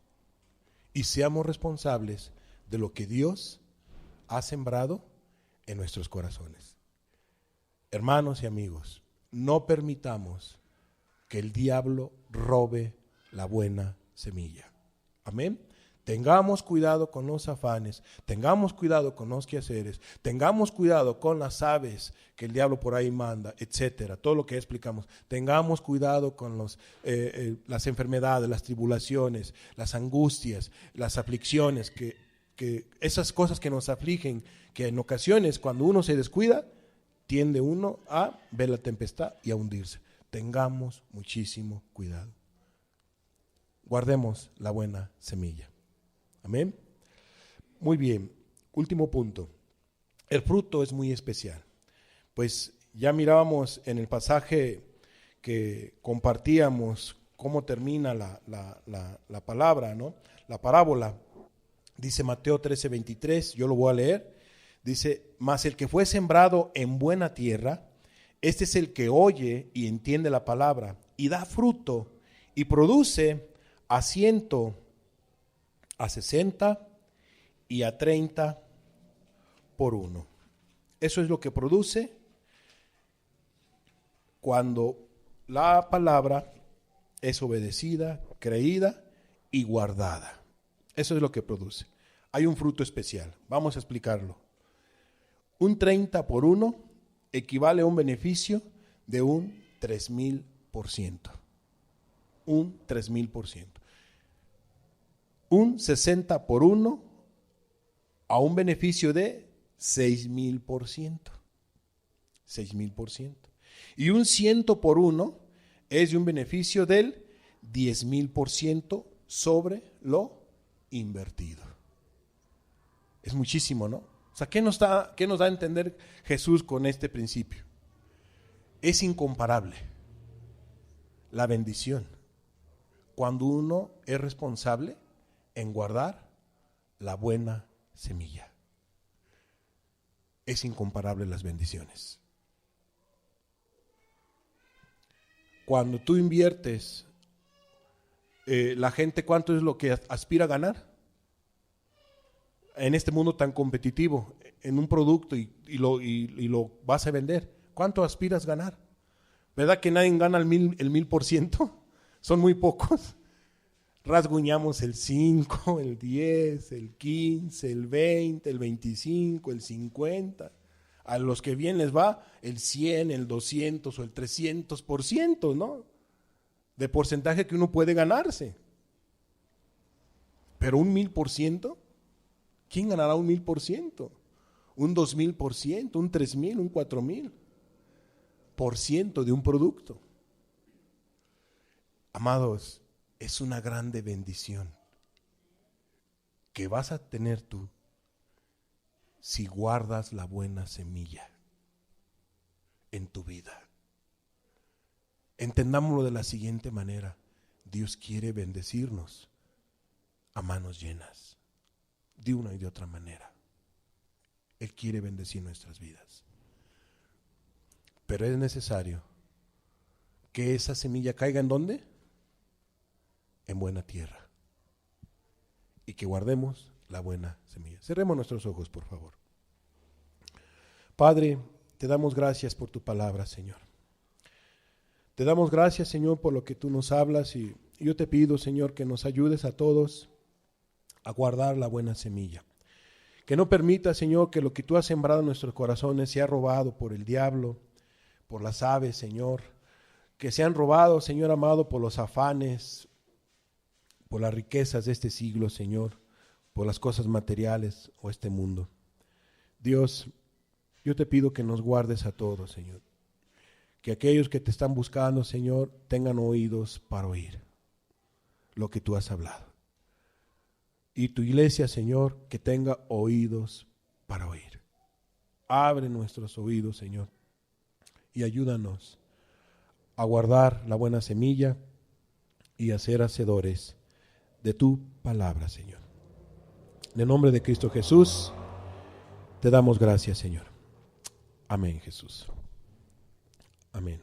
Y seamos responsables de lo que Dios ha sembrado en nuestros corazones. Hermanos y amigos, no permitamos que el diablo robe la buena semilla. Amén. Tengamos cuidado con los afanes, tengamos cuidado con los quehaceres, tengamos cuidado con las aves que el diablo por ahí manda, etcétera, todo lo que explicamos. Tengamos cuidado con las enfermedades, las tribulaciones, las angustias, las aflicciones, que esas cosas que nos afligen, que en ocasiones cuando uno se descuida, tiende uno a ver la tempestad y a hundirse. Tengamos muchísimo cuidado. guardemos la buena semilla. Amén. Muy bien, último punto. El fruto es muy especial. Pues ya mirábamos en el pasaje que compartíamos cómo termina la palabra, ¿no? La parábola. Dice Mateo 13:23, yo lo voy a leer. Dice, mas el que fue sembrado en buena tierra, este es el que oye y entiende la palabra y da fruto y produce a 100, a 60 y a 30 por uno. Eso es lo que produce cuando la palabra es obedecida, creída y guardada. Eso es lo que produce. Hay un fruto especial. Vamos a explicarlo. Un 30 por 1 equivale a un beneficio de un 3000%. Un 3000%. Un 60 por 1 a un beneficio de 6000%. 6000%. Y un 100 por 1 es de un beneficio del 10,000% sobre lo invertido. Es muchísimo, ¿no? O sea, ¿qué nos da a entender Jesús con este principio? Es incomparable la bendición cuando uno es responsable en guardar la buena semilla. Es incomparable las bendiciones. Cuando tú inviertes, la gente, ¿cuánto es lo que aspira a ganar? En este mundo tan competitivo, en un producto y lo vas a vender, ¿cuánto aspiras a ganar? ¿Verdad que nadie gana el 1000%? Son muy pocos. Rasguñamos el 5, el 10, el 15, el 20, el 25, el 50. A los que bien les va el 100, el 200 o el 300%, ¿no? De porcentaje que uno puede ganarse. Pero un 1000%, ¿quién ganará un 1000%? Un 2000%, un 3000, un 4000% de un producto. Amados, es una grande bendición que vas a tener tú si guardas la buena semilla en tu vida. Entendámoslo de la siguiente manera: Dios quiere bendecirnos a manos llenas, de una y de otra manera. Él quiere bendecir nuestras vidas, pero es necesario que esa semilla caiga ¿en dónde? En buena tierra, y que guardemos la buena semilla. Cerremos nuestros ojos, por favor. Padre, te damos gracias por tu palabra, Señor. Te damos gracias, Señor, por lo que tú nos hablas, y yo te pido, Señor, que nos ayudes a todos a guardar la buena semilla. Que no permita, Señor, que lo que tú has sembrado en nuestros corazones sea robado por el diablo, por las aves, Señor. Que sean robados, Señor amado, por los afanes, por las riquezas de este siglo, Señor, por las cosas materiales o este mundo. Dios, yo te pido que nos guardes a todos, Señor. Que aquellos que te están buscando, Señor, tengan oídos para oír lo que tú has hablado. Y tu iglesia, Señor, que tenga oídos para oír. Abre nuestros oídos, Señor, y ayúdanos a guardar la buena semilla y a ser hacedores de tu palabra, Señor. En el nombre de Cristo Jesús, te damos gracias, Señor. Amén, Jesús. Amén.